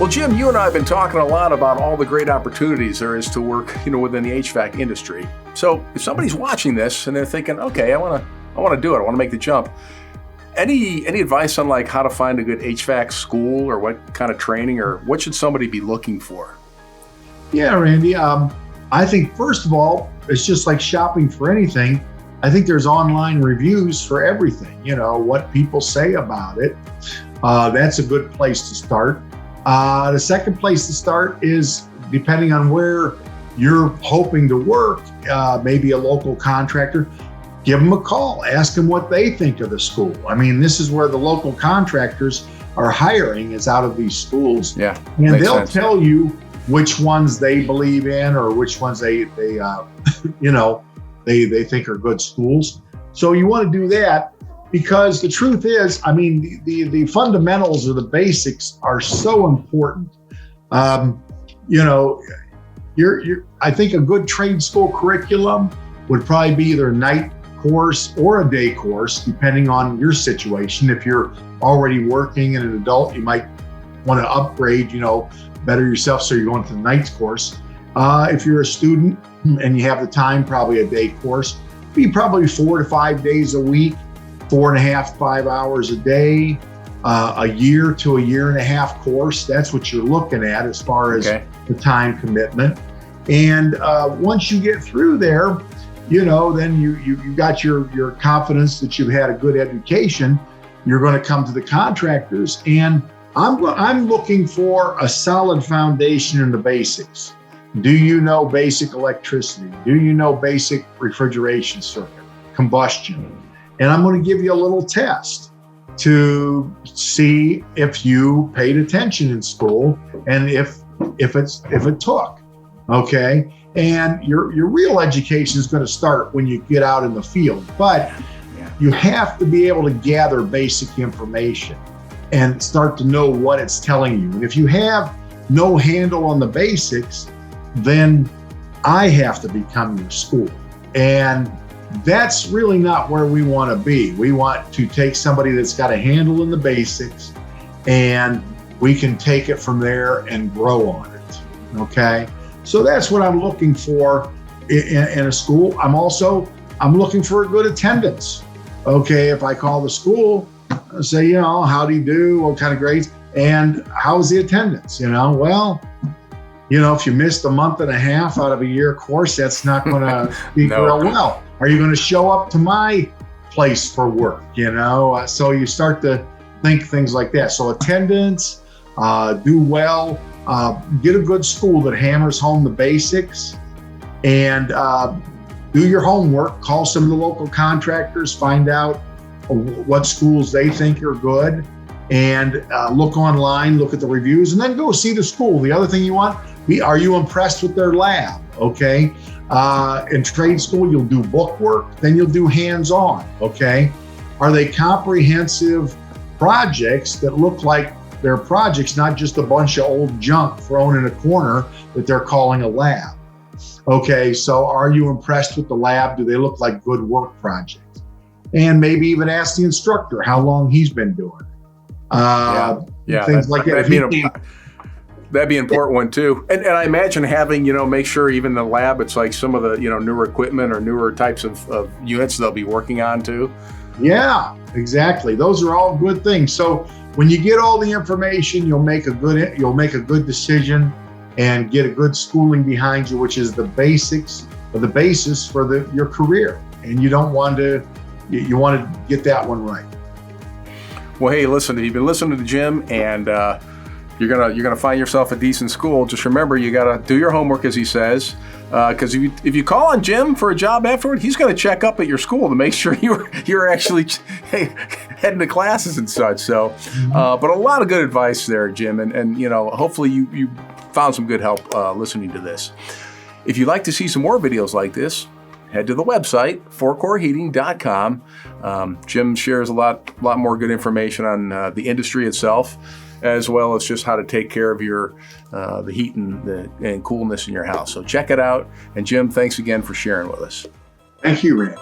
Well, Jim, you and I have been talking a lot about all the great opportunities there is to work, within the HVAC industry. So if somebody's watching this and they're thinking, okay, I want to do it, I want to make the jump. Any advice on like how to find a good HVAC school or what kind of training or what should somebody be looking for? Yeah, Randy. I think first of all, it's just like shopping for anything. I think there's online reviews for everything, what people say about it. That's a good place to start. The second place to start is depending on where you're hoping to work, maybe a local contractor, give them a call, ask them what they think of the school. I mean, this is where the local contractors are hiring is out of these schools. Yeah, and they'll tell you which ones they believe in or which ones they think are good schools. So you want to do that because the truth is, I mean, the fundamentals or the basics are so important. I think a good trade school curriculum would probably be either a night course or a day course, depending on your situation. If you're already working and an adult, you might want to upgrade, better yourself, so you're going to the night course. If you're a student and you have the time, probably a day course. Be probably 4 to 5 days a week, 4.5, 5 hours a day, a year to a year and a half course. That's what you're looking at as far as the time commitment. And once you get through there, then you got your confidence that you've had a good education. You're going to come to the contractors, and I'm looking for a solid foundation in the basics. Do you know basic electricity? Do you know basic refrigeration circuit, combustion? And I'm going to give you a little test to see if you paid attention in school and if it took. Okay. And your real education is going to start when you get out in the field, but you have to be able to gather basic information and start to know what it's telling you. And if you have no handle on the basics, then I have to become your school. And that's really not where we want to be. We want to take somebody that's got a handle in the basics, and we can take it from there and grow on it. Okay. So that's what I'm looking for in a school. I'm looking for a good attendance. Okay, if I call the school, I say, how do you do? What kind of grades? And how's the attendance? If you missed a month and a half out of a year course, that's not going to be real well. Are you going to show up to my place for work? So you start to think things like that. So attendance, do well. Get a good school that hammers home the basics, and do your homework. Call some of the local contractors, find out what schools they think are good, and look online, look at the reviews, and then go see the school. The other thing you want, are you impressed with their lab? Okay. In trade school, you'll do book work, then you'll do hands-on. Okay. Are they comprehensive projects that look like they're projects, not just a bunch of old junk thrown in a corner that they're calling a lab? Okay, so are you impressed with the lab? Do they look like good work projects? And maybe even ask the instructor how long he's been doing it. Things like that. That'd be an important one too. And I imagine having, make sure even the lab, it's like some of the, newer equipment or newer types of units they'll be working on too. Yeah, exactly. Those are all good things. So when you get all the information, you'll make a good decision and get a good schooling behind you, which is the basics or the basis for your career. And you want to get that one right. Well, hey, listen, if you've been listening to Jim and you're gonna find yourself a decent school, just remember you gotta do your homework, as he says. Because if you call on Jim for a job afterward, he's going to check up at your school to make sure you're actually heading to classes and such. So, but a lot of good advice there, Jim, and hopefully you found some good help listening to this. If you'd like to see some more videos like this, head to the website fourcoreheating.com. Jim shares a lot more good information on the industry itself, as well as just how to take care of your the heat and coolness in your house. So check it out. And Jim, thanks again for sharing with us. Thank you, Randy.